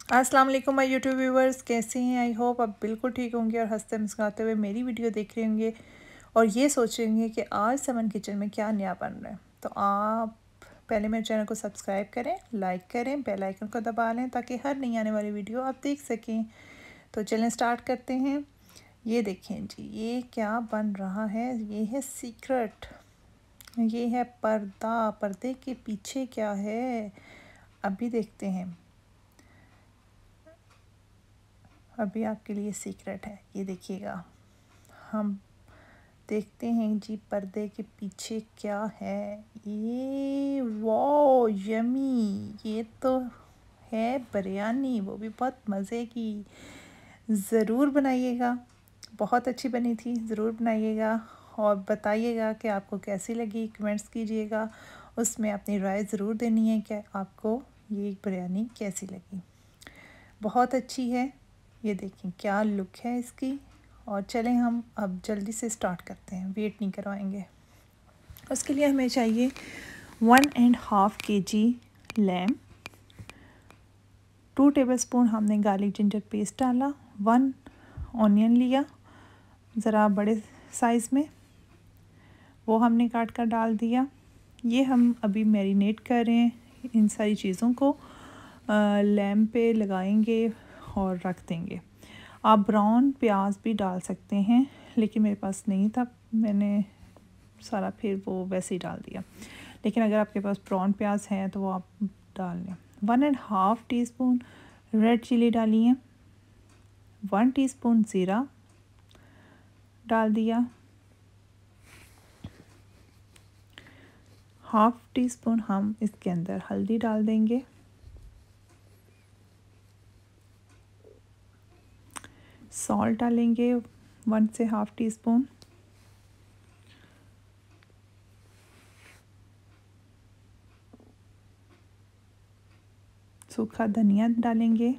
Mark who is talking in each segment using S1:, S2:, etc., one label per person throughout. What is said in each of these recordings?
S1: अस्सलाम वालेकुम my YouTube viewers, कैसे हैं? आई होप आप बिल्कुल ठीक होंगे और हंसते मुस्कुराते हुए मेरी वीडियो देख रहे होंगे और ये सोच रहे होंगे कि आज समन किचन में क्या नया बन रहा है। तो आप पहले मेरे चैनल को सब्सक्राइब करें, लाइक करें, बेल आइकन को दबा लें ताकि हर नई आने वाली वीडियो आप देख सकें। तो चलें स्टार्ट करते हैं। ये देखें जी, ये क्या बन रहा है। ये है सीक्रेट, ये है पर्दा। पर्दे के पीछे क्या है अभी देखते हैं। अभी आपके लिए सीक्रेट है, ये देखिएगा। हम देखते हैं जी पर्दे के पीछे क्या है। ये वाओ यमी, ये तो है बिरयानी, वो भी बहुत मज़े की। ज़रूर बनाइएगा, बहुत अच्छी बनी थी। ज़रूर बनाइएगा और बताइएगा कि आपको कैसी लगी, कमेंट्स कीजिएगा। उसमें अपनी राय ज़रूर देनी है कि आपको ये बिरयानी कैसी लगी। बहुत अच्छी है, ये देखें क्या लुक है इसकी। और चलें हम अब जल्दी से स्टार्ट करते हैं, वेट नहीं करवाएंगे। उसके लिए हमें चाहिए 1.5 kg लैम, 2 टेबलस्पून हमने गार्लिक जिंजर पेस्ट डाला, 1 ऑनियन लिया ज़रा बड़े साइज़ में, वो हमने काट कर डाल दिया। ये हम अभी मैरिनेट कर रहे हैं इन सारी चीज़ों को, लैम पे लगाएंगे और रख देंगे। आप ब्राउन प्याज भी डाल सकते हैं, लेकिन मेरे पास नहीं था, मैंने सारा फिर वो वैसे ही डाल दिया। लेकिन अगर आपके पास ब्राउन प्याज है तो वो आप डाल लें। 1.5 टीस्पून रेड चिली डालिए, 1 टीस्पून ज़ीरा डाल दिया, 1/2 टीस्पून हम इसके अंदर हल्दी डाल देंगे, सॉल्ट डालेंगे 1 से 1/2 टीस्पून, सूखा धनिया डालेंगे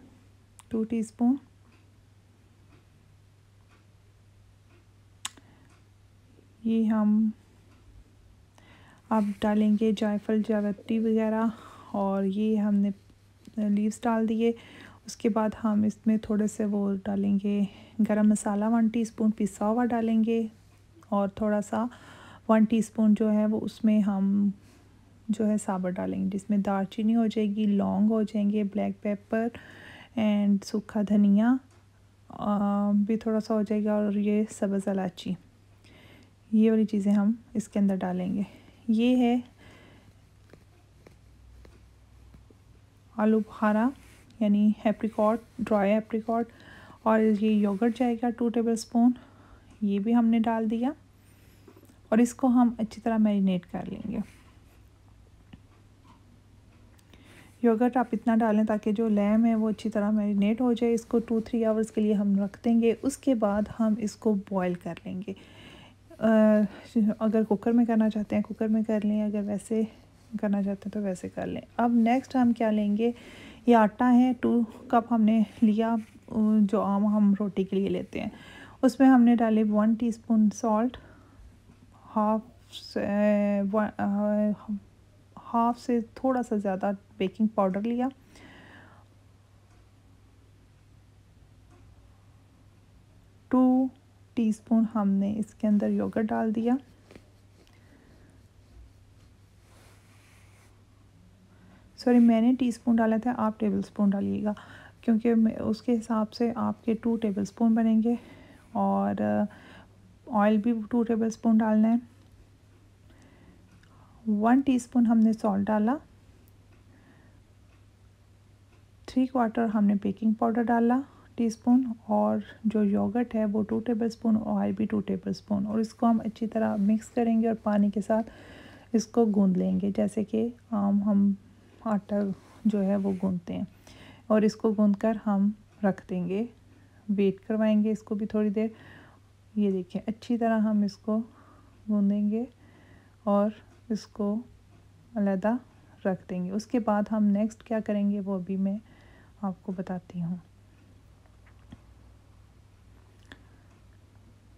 S1: 2 टीस्पून, ये हम अब डालेंगे जायफल जावित्री वगैरह, और ये हमने लीव्स डाल दिए। उसके बाद हम इसमें थोड़े से वो डालेंगे गरम मसाला 1 टीस्पून पिसा हुआ डालेंगे, और थोड़ा सा 1 टीस्पून जो है वो उसमें हम जो है साबुत डालेंगे, जिसमें दालचीनी हो जाएगी, लौंग हो जाएंगे, ब्लैक पेपर एंड सूखा धनिया भी थोड़ा सा हो जाएगा, और ये सब्ज़ इलायची, ये वाली चीज़ें हम इसके अंदर डालेंगे। ये है आलू बुखारा यानी एप्रिकॉट, ड्राई एप्रिकॉट, और ये योगर्ट जाएगा 2 टेबलस्पून, ये भी हमने डाल दिया। और इसको हम अच्छी तरह मैरिनेट कर लेंगे। योगर्ट आप इतना डालें ताकि जो लैम है वो अच्छी तरह मैरिनेट हो जाए। इसको 2-3 आवर्स के लिए हम रख देंगे। उसके बाद हम इसको बॉयल कर लेंगे। अगर कुकर में करना चाहते हैं कुकर में कर लें, अगर वैसे करना चाहते हैं तो वैसे कर लें। अब नेक्स्ट हम क्या लेंगे, ये आटा है 2 कप हमने लिया, जो आम हम रोटी के लिए लेते हैं। उसमें हमने डाले 1 टीस्पून सॉल्ट, हाफ से थोड़ा सा ज़्यादा बेकिंग पाउडर लिया, 2 टीस्पून हमने इसके अंदर योगर्ट डाल दिया, सॉरी मैंने टीस्पून डाला था, आप टेबलस्पून डालिएगा, क्योंकि उसके हिसाब से आपके 2 टेबलस्पून बनेंगे। और ऑयल भी 2 टेबलस्पून डालना है। 1 टीस्पून हमने सॉल्ट डाला, 3/4 हमने बेकिंग पाउडर डाला टीस्पून, और जो योगर्ट है वो 2 टेबलस्पून, ऑयल भी 2 टेबलस्पून। और इसको हम अच्छी तरह मिक्स करेंगे और पानी के साथ इसको गूंद लेंगे, जैसे कि हम आटा जो है वो गूंदते हैं। और इसको गूंद कर हम रख देंगे, वेट करवाएंगे इसको भी थोड़ी देर। ये देखिए अच्छी तरह हम इसको गूंदेंगे और इसको अलहदा रख देंगे। उसके बाद हम नेक्स्ट क्या करेंगे वो अभी मैं आपको बताती हूँ।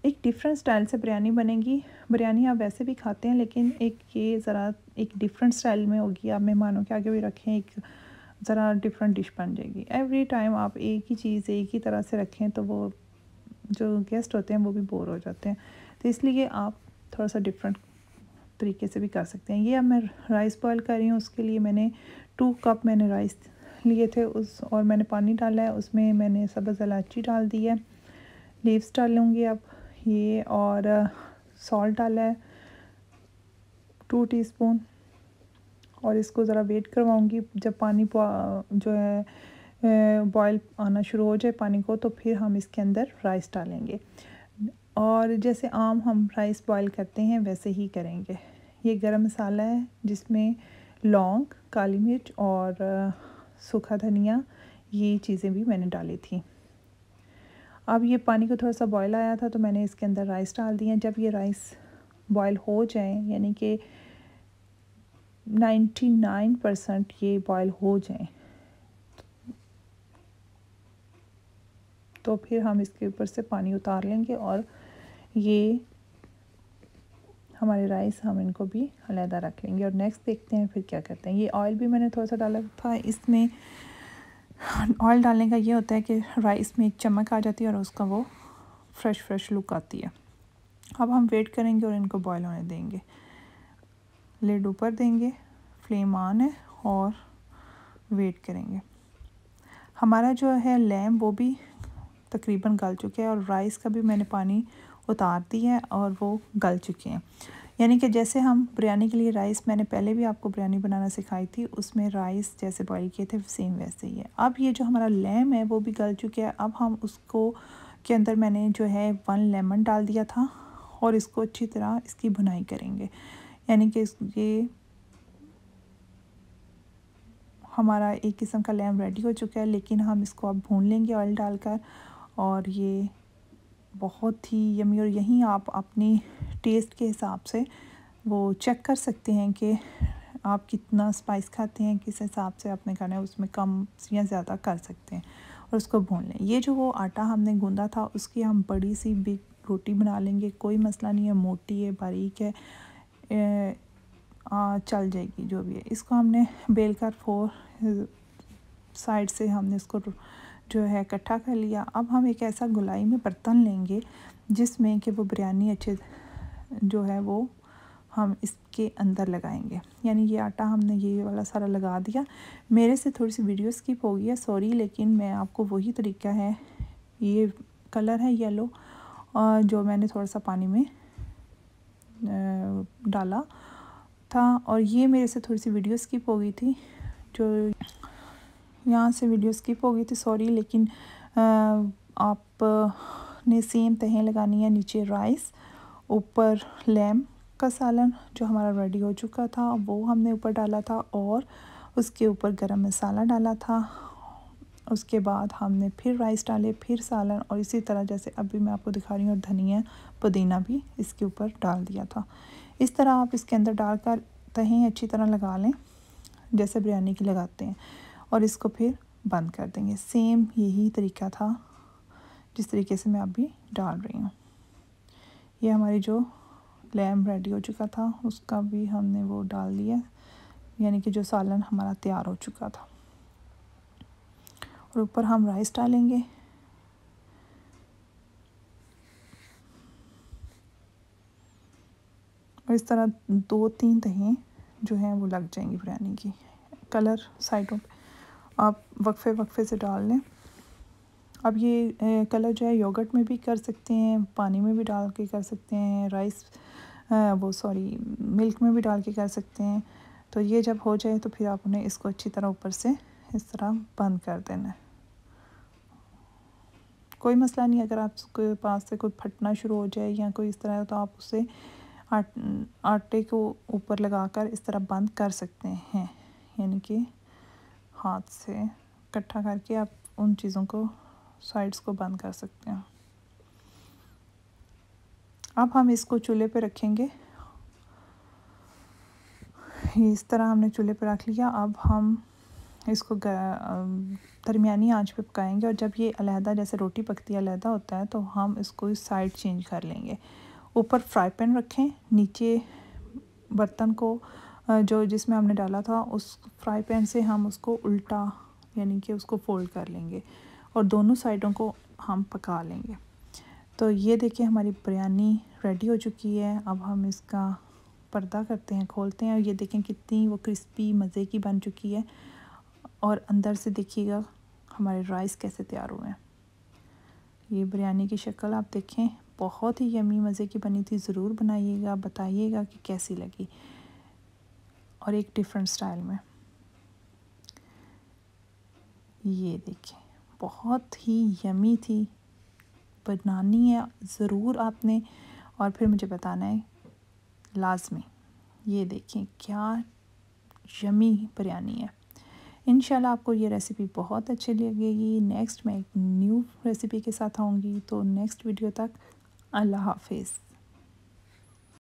S1: एक डिफरेंट स्टाइल से बिरयानी बनेगी। बिरयानी आप वैसे भी खाते हैं, लेकिन एक ये ज़रा एक डिफरेंट स्टाइल में होगी। आप मेहमानों के आगे भी रखें, एक ज़रा डिफरेंट डिश बन जाएगी। एवरी टाइम आप एक ही चीज़ एक ही तरह से रखें तो वो जो गेस्ट होते हैं वो भी बोर हो जाते हैं, तो इसलिए आप थोड़ा सा डिफरेंट तरीके से भी कर सकते हैं। ये अब मैं राइस बॉईल कर रही हूँ, उसके लिए मैंने 2 कप मैंने राइस लिए थे और मैंने पानी डाला है, उसमें मैंने सब्ज़ इलायची डाल दी है, लीव्स डालूँगी अब ये, और सॉल्ट डाला है 2 टीस्पून, और इसको ज़रा वेट करवाऊँगी। जब पानी जो है बॉयल आना शुरू हो जाए पानी को, तो फिर हम इसके अंदर राइस डालेंगे, और जैसे आम हम राइस बॉईल करते हैं वैसे ही करेंगे। ये गरम मसाला है जिसमें लौंग, काली मिर्च और सूखा धनिया, ये चीज़ें भी मैंने डाली थी। अब ये पानी को थोड़ा सा बॉयल आया था तो मैंने इसके अंदर राइस डाल दिए। जब ये राइस बॉयल हो जाए, यानी कि 99% ये बॉयल हो जाएं, तो फिर हम इसके ऊपर से पानी उतार लेंगे और ये हमारे राइस हम इनको भी अलहदा रख लेंगे। और नेक्स्ट देखते हैं फिर क्या करते हैं। ये ऑयल भी मैंने थोड़ा सा डाला था। इसमें ऑयल डालने का ये होता है कि राइस में एक चमक आ जाती है और उसका वो फ्रेश लुक आती है। अब हम वेट करेंगे और इनको बॉयल होने देंगे। लिड ऊपर देंगे, फ्लेम ऑन है, और वेट करेंगे। हमारा जो है लैम वो भी तकरीबन गल चुके हैं, और राइस का भी मैंने पानी उतार दिया है और वो गल चुके हैं। यानी कि जैसे हम बिरयानी के लिए राइस, मैंने पहले भी आपको बिरयानी बनाना सिखाई थी, उसमें राइस जैसे बॉईल किए थे सेम वैसे ही है। अब ये जो हमारा लैम है वो भी गल चुके हैं। अब हम उसको के अंदर मैंने जो है 1 लेमन डाल दिया था, और इसको अच्छी तरह इसकी भुनाई करेंगे। यानी कि ये हमारा एक किस्म का लैम रेडी हो चुका है, लेकिन हम इसको अब भून लेंगे ऑयल डालकर, और ये बहुत ही यमी। और यहीं आप अपनी टेस्ट के हिसाब से वो चेक कर सकते हैं कि आप कितना स्पाइस खाते हैं, किस हिसाब से आपने खाना है, उसमें कम या ज़्यादा कर सकते हैं, और उसको भून लें। ये जो वो आटा हमने गूंदा था उसकी हम बड़ी सी बिग रोटी बना लेंगे, कोई मसला नहीं है, मोटी है बारीक है, चल जाएगी जो भी है। इसको हमने बेल कर 4 साइड से हमने इसको जो है इकट्ठा कर लिया। अब हम एक ऐसा गोलाई में बर्तन लेंगे जिसमें कि वो बिरयानी अच्छे जो है वो हम इसके अंदर लगाएंगे। यानी ये आटा हमने ये वाला सारा लगा दिया। मेरे से थोड़ी सी वीडियो स्किप हो गई है, सॉरी, लेकिन मैं आपको वही तरीका है, ये कलर है येलो, और जो मैंने थोड़ा सा पानी में डाला था, और ये मेरे से थोड़ी सी वीडियो स्किप हो गई थी, जो यहाँ से वीडियो स्किप हो गई थी, सॉरी। लेकिन आपने सेम तहें लगानी है, नीचे राइस, ऊपर लैम का सालन जो हमारा रेडी हो चुका था वो हमने ऊपर डाला था, और उसके ऊपर गरम मसाला डाला था। उसके बाद हमने फिर राइस डाले, फिर सालन, और इसी तरह जैसे अभी मैं आपको दिखा रही हूँ, और धनिया पुदीना भी इसके ऊपर डाल दिया था। इस तरह आप इसके अंदर डालकर तहें अच्छी तरह लगा लें जैसे बिरयानी की लगाते हैं, और इसको फिर बंद कर देंगे। सेम यही तरीका था जिस तरीके से मैं अभी डाल रही हूँ। ये हमारी जो लैम रेडी हो चुका था उसका भी हमने वो डाल दिया, यानी कि जो सालन हमारा तैयार हो चुका था, और ऊपर हम राइस डालेंगे। और इस तरह 2-3 तहें जो हैं वो लग जाएंगी बिरयानी की। कलर साइडों पे आप वक्फे से डाल लें। अब ये कलर जो है योगर्ट में भी कर सकते हैं, पानी में भी डाल के कर सकते हैं, मिल्क में भी डाल के कर सकते हैं। तो ये जब हो जाए तो फिर आपने इसको अच्छी तरह ऊपर से इस तरह बंद कर देना है। कोई मसला नहीं, अगर आपके पास से कोई फटना शुरू हो जाए या कोई इस तरह, तो आप उसे आटे को ऊपर लगाकर इस तरह बंद कर सकते हैं, यानी कि हाथ से इकट्ठा करके आप उन चीज़ों को साइड्स को बंद कर सकते हैं। अब हम इसको चूल्हे पे रखेंगे। इस तरह हमने चूल्हे पे रख लिया। अब हम इसको दरमियानी आंच पे पकाएंगे, और जब ये अलहदा जैसे रोटी पकती है अलहदा होता है तो हम इसको इस साइड चेंज कर लेंगे। ऊपर फ्राई पैन रखें, नीचे बर्तन को जो जिसमें हमने डाला था उस फ्राई पैन से हम उसको उल्टा यानी कि उसको फ़ोल्ड कर लेंगे और दोनों साइडों को हम पका लेंगे। तो ये देखिए हमारी बिरयानी रेडी हो चुकी है। अब हम इसका पर्दा करते हैं, खोलते हैं और ये देखें कितनी वो क्रिस्पी मज़े की बन चुकी है। और अंदर से देखिएगा हमारे राइस कैसे तैयार हुए हैं। ये बिरयानी की शक्ल आप देखें, बहुत ही यमी मज़े की बनी थी। ज़रूर बनाइएगा, बताइएगा कि कैसी लगी और एक डिफरेंट स्टाइल में। ये देखें बहुत ही यमी थी। बनानी है ज़रूर आपने और फिर मुझे बताना है लाजमी। ये देखें क्या यमी बिरयानी है। इंशाल्लाह आपको ये रेसिपी बहुत अच्छी लगेगी। नेक्स्ट मैं एक न्यू रेसिपी के साथ आऊँगी। तो नेक्स्ट वीडियो तक अल्लाह हाफिज़।